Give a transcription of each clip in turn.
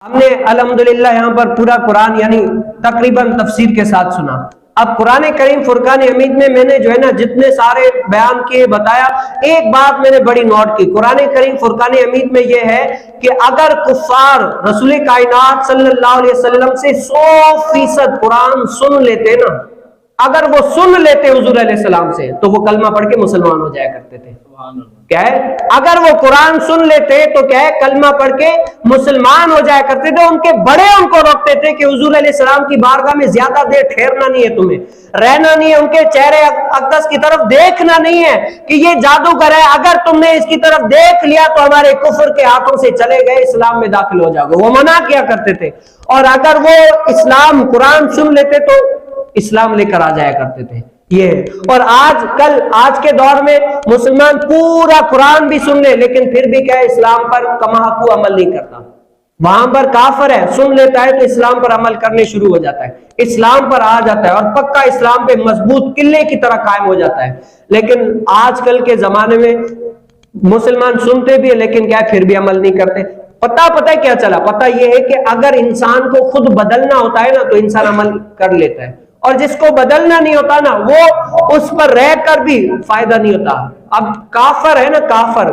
ہم نے الحمدللہ یہاں پر پورا قرآن یعنی تقریباً تفسیر کے ساتھ سنا۔ اب قرآن کریم فرقان حمید میں نے جو ہے نا جتنے سارے بیان کیے بتایا، ایک بات میں نے بڑی نوٹ کی۔ قرآن کریم فرقان حمید میں یہ ہے کہ اگر کفار رسول کائنات صلی اللہ علیہ وسلم سے 100% قرآن سن لیتے نا، اگر وہ سن لیتے حضور علیہ السلام سے، تو وہ کلمہ پڑھ کے مسلمان ہو جایا کرتے تھے۔ کیا ہے؟ اگر وہ قرآن سن لیتے تو کیا ہے، کلمہ پڑھ کے مسلمان ہو جایا کرتے تھے۔ ان کے بڑے ان کو روکتے تھے کہ حضور علیہ السلام کی بارگاہ میں زیادہ دیر ٹھہرنا نہیں ہے، تمہیں رہنا نہیں ہے، ان کے چہرے اقدس کی طرف دیکھنا نہیں ہے کہ یہ جادوگر ہے، اگر تم نے اس کی طرف دیکھ لیا تو ہمارے کفر کے ہاتھوں سے چلے گئے، اسلام میں داخل ہو جاؤ گے۔ وہ منع کیا کرتے تھے، اور اگر وہ اسلام قرآن سن لیتے تو اسلام لے کر آ جایا کرتے تھے۔ یہ ہے۔ اور آج کے دور میں مسلمان پورا قرآن بھی سن لے لیکن پھر بھی کیا ہے، اسلام پر کماحقو عمل نہیں کرتا۔ وہاں پر کافر ہے، سن لیتا ہے تو اسلام پر عمل کرنے شروع ہو جاتا ہے، اسلام پر آ جاتا ہے اور پکا اسلام پہ مضبوط قلعے کی طرح قائم ہو جاتا ہے۔ لیکن آج کل کے زمانے میں مسلمان سنتے بھی ہیں لیکن کیا پھر بھی عمل نہیں کرتے۔ پتہ کیا چلا؟ پتہ یہ ہے کہ اگر انسان کو خود بدلنا ہوتا ہے نا تو انسان عمل کر لیتا ہے، اور جس کو بدلنا نہیں ہوتا نا وہ اس پر رہ کر بھی فائدہ نہیں ہوتا۔ اب کافر ہے نا، کافر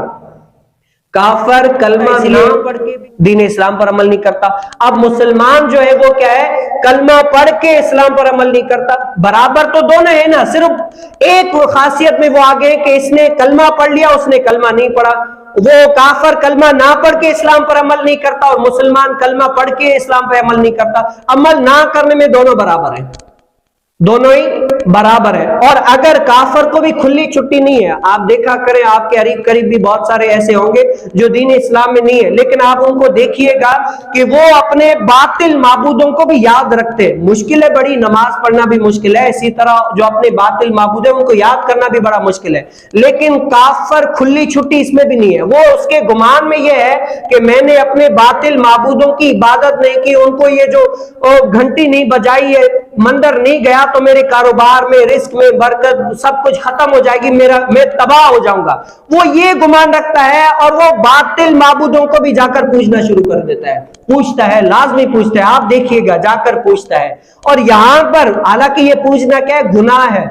کلمہ نہ پڑھ کے دین اسلام پر عمل نہیں کرتا۔ اب مسلمان جو ہے وہ کیا ہے، کلمہ پڑھ کے اسلام پر عمل نہیں کرتا۔ برابر تو دونوں ہے نا، صرف ایک خاصیت میں وہ آگے کہ اس نے کلمہ پڑھ لیا، اس نے کلمہ نہیں پڑھا۔ وہ کافر کلمہ نہ پڑھ کے اسلام پر عمل نہیں کرتا اور مسلمان کلمہ پڑھ کے اسلام پر عمل نہیں کرتا۔ عمل نہ کرنے میں دونوں برابر ہیں، دونوں ہی برابر ہے۔ اور اگر کافر کو بھی کھلی چھٹی نہیں ہے، آپ دیکھا کریں آپ کے قریب بھی بہت سارے ایسے ہوں گے جو دین اسلام میں نہیں ہے، لیکن آپ ان کو دیکھیے گا کہ وہ اپنے باطل معبودوں کو بھی یاد رکھتے۔ مشکل ہے، بڑی نماز پڑھنا بھی مشکل ہے، اسی طرح جو اپنے باطل معبود ہیں ان کو یاد کرنا بھی بڑا مشکل ہے، لیکن کافر کھلی چھٹی اس میں بھی نہیں ہے۔ وہ اس کے گمان میں یہ ہے کہ میں نے اپنے باطل معبودوں کی عبادت نہیں کی، ان کو یہ جو گھنٹی نہیں بجائی ہے، مندر نہیں گیا تو میرے کاروبار میں، رزق میں برکت سب کچھ ختم ہو جائے گی، میں تباہ ہو جاؤں گا۔ وہ یہ گمان رکھتا ہے اور وہ باطل معبودوں کو بھی جا کر پوچھنا شروع کر دیتا ہے، پوچھتا ہے، لازمی پوچھتا ہے، آپ دیکھیے گا جا کر پوچھتا ہے۔ اور یہاں پر حالانکہ یہ پوچھنا کیا ہے، گناہ ہے،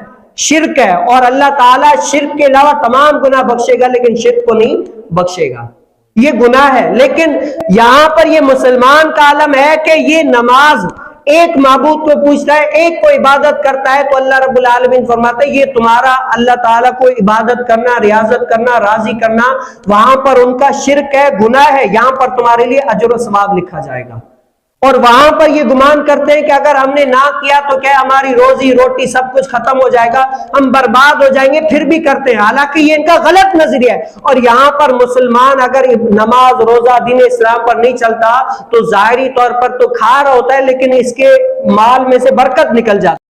شرک ہے، اور اللہ تعالیٰ شرک کے علاوہ تمام گناہ بخشے گا لیکن شرک کو نہیں بخشے گا، یہ گناہ ہے۔ لیکن یہاں پر یہ مسلمان کا عالم ہے کہ یہ نماز ایک معبود کو پوچھتا ہے، ایک کو عبادت کرتا ہے، تو اللہ رب العالمین فرماتا ہے یہ تمہارا اللہ تعالیٰ کو عبادت کرنا، ریاضت کرنا، راضی کرنا، وہاں پر ان کا شرک ہے، گناہ ہے، یہاں پر تمہارے لیے اجر و ثواب لکھا جائے گا۔ اور وہاں پر یہ گمان کرتے ہیں کہ اگر ہم نے نہ کیا تو کیا ہماری روزی روٹی سب کچھ ختم ہو جائے گا، ہم برباد ہو جائیں گے، پھر بھی کرتے ہیں، حالانکہ یہ ان کا غلط نظریہ ہے۔ اور یہاں پر مسلمان اگر نماز روزہ دین اسلام پر نہیں چلتا تو ظاہری طور پر تو کھا رہا ہوتا ہے لیکن اس کے مال میں سے برکت نکل جاتی ہے۔